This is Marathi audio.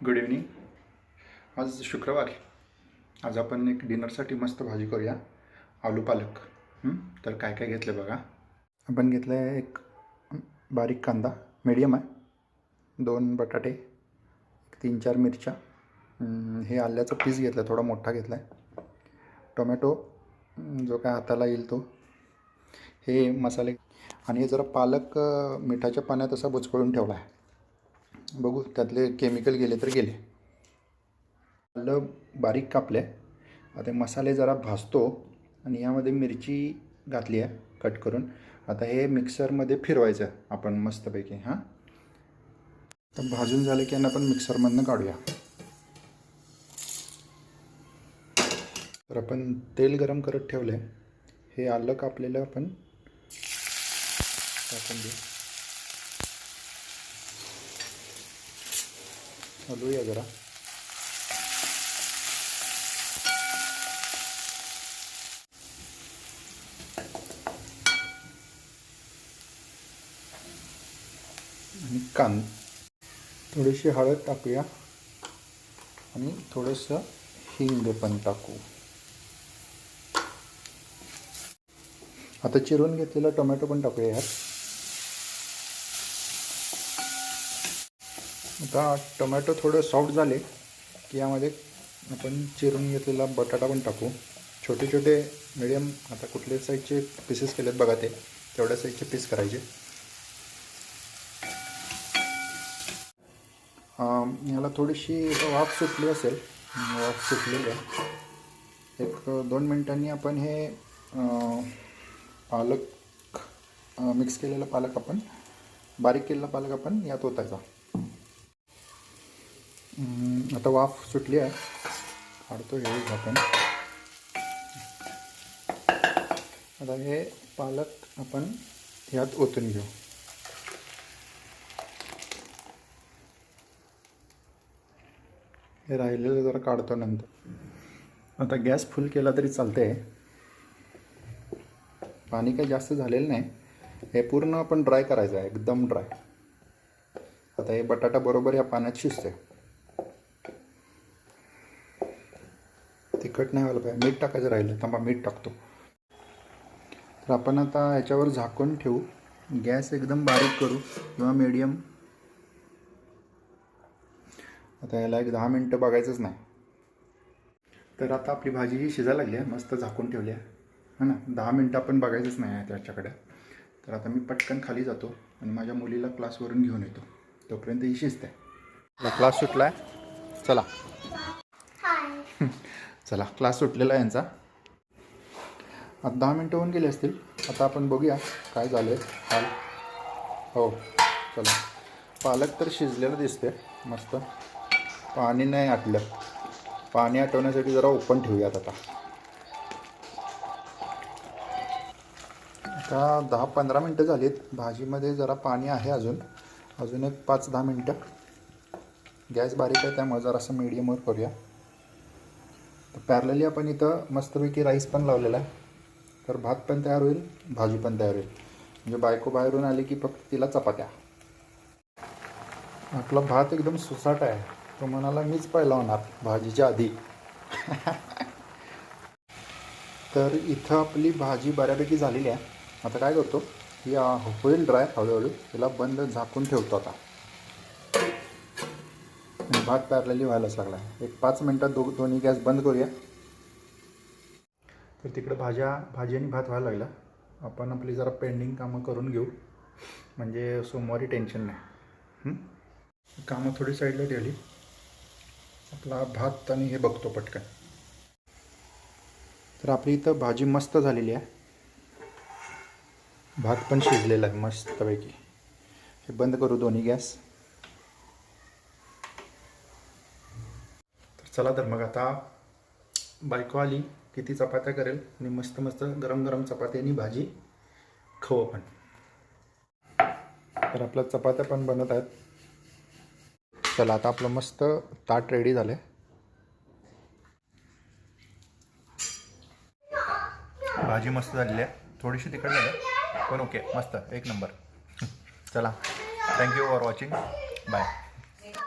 Good evening. आज शुक्रवार. आज आपण एक डिनरसाठी मस्त भाजी करूया, आलू पालक. तर काय काय घेतलं बघा. आपण घेतलं आहे एक बारीक कांदा मीडियम आहे, 2 बटाटे, 3-4 मिरच्या, हे आल्याचं पीस घेतलं थोडा मोठा घेतला आहे, टोमॅटो जो काय हाताला येईल तो, हे मसाले आणि हे जरा पालक मिठाच्या पाण्यात असा बुचकळून ठेवला आहे. बघू त्यातले केमिकल गेले तर गेले. आलं बारीक कापले. आता मसाले जरा भाजतो आणि यामध्ये मिरची घातली आहे कट करून. आता हे मिक्सरमध्ये फिरवायचं आपण मस्तपैकी. तर भाजून झाले की यांना आपण मिक्सरमधनं काढूया. तर आपण तेल गरम करत ठेवलं आहे. हे आलं कापलेलं आपण टाकून देऊ. हलवूया जरा. आणि थोडीशी हळद टाकूया आणि थोडंसं हिंग पण टाकू. आता चिरून घेतलेला टोमॅटो पण टाकूया यात. आता टोमॅटो थोडं सॉफ्ट झाले की यामध्ये आपण चिरून घेतलेला बटाटा पण टाकू. छोटे छोटे मिडियम, आता कुठल्या साईजचे पीसेस केलेत बघा, ते तेवढ्या साईजचे पीस करायचे. याला थोडीशी वाफ सुटली असेल, वाफ सुटलेली आहे. 1-2 मिनिटांनी आपण हे पालक मिक्स केलेला पालक, आपण बारीक केलेला पालक आपण यात ओतायचा. आता वाफ सुटली आहे, काढतो हे आपण. आता हे पालक आपण यात ओतून घेऊ. हे राहिलेलं जरा काढतो नंतर. आता गॅस फुल केला तरी चालते. पाणी काही जास्त झालेलं नाही. हे पूर्ण आपण ड्राय करायचं आहे, एकदम ड्राय. आता हे बटाटा बरोबर या पाण्यात शिजते. तिखट नाही व्हायला पाहिजे. मीठ टाकायचं राहिलं, थांबा मीठ टाकतो. तर आपण आता ह्याच्यावर झाकून ठेवू. गॅस एकदम बारीक करू किंवा मीडियम. आता याला 10 मिनटं बघायचंच नाही. तर आता आपली भाजी ही शिजायला लागली आहे, मस्त झाकून ठेवली आहे ना. 10 मिनटं आपण बघायचंच नाही आहे त्याच्याकडे. तर आता मी पटकन खाली जातो आणि माझ्या मुलीला क्लासवरून घेऊन येतो. तोपर्यंत ही शिजते. क्लास सुटला आहे, चला. चला, क्लास सुटलेला आहे यांचा. आता 10 मिनटं होऊन गेले असतील. आता आपण बघूया काय झालं आहे. हो, चला. पालक तर शिजलेलं दिसते मस्त. पाणी नाही आटलं. पाणी आटवण्यासाठी जरा ओपन ठेवूयात. आता 10-15 मिनटं झालीत. भाजीमध्ये जरा पाणी आहे अजून एक 5-10 मिनटं. गॅस बारीक आहे त्यामुळे जरासं मीडियमवर करूया. तर पॅरलली आपण इथं मस्तपैकी राईस पण लावलेला आहे. तर भात पण तयार होईल, भाजी पण तयार होईल. म्हणजे बायको बाहेरून आली की फक्त तिला चपात्या. आपला भात एकदम सुसाट आहे. तो म्हणाला मीच पहिला होणार भाजीच्या आधी. तर इथं आपली भाजी बऱ्यापैकी झालेली आहे. आता काय करतो, ही होईल ड्राय हळूहळू. तिला बंद झाकून ठेवतो आता. भात पॅरलली व्हायलाच लागला आहे. एक 5 मिनटात दोन्ही गॅस बंद करूया. तर तिकडं भाजी आणि भात व्हायला लागला. आपण आपली जरा पेंडिंग कामं करून घेऊ, म्हणजे सोमवारी टेन्शन नाही. कामं थोडी साईडला ठेवली. आपला भात आणि हे बघतो पटकन. तर आपली इथं भाजी मस्त झालेली आहे. भात पण शिजलेला आहे मस्तपैकी. हे बंद करू दोन्ही गॅस. तर चला, तर मग आता बायको आली की ती चपात्या करेल आणि मस्त मस्त गरम गरम चपाती आणि भाजी खाऊ आपण. तर आपल्या चपात्या पण बनत आहेत. चला, आता आपलं मस्त ताट रेडी झालं आहे. भाजी मस्त झालेली आहे. थोडीशी तिखट झाली पण ओके, मस्त, एक नंबर. चला, थँक्यू फॉर वॉचिंग. बाय.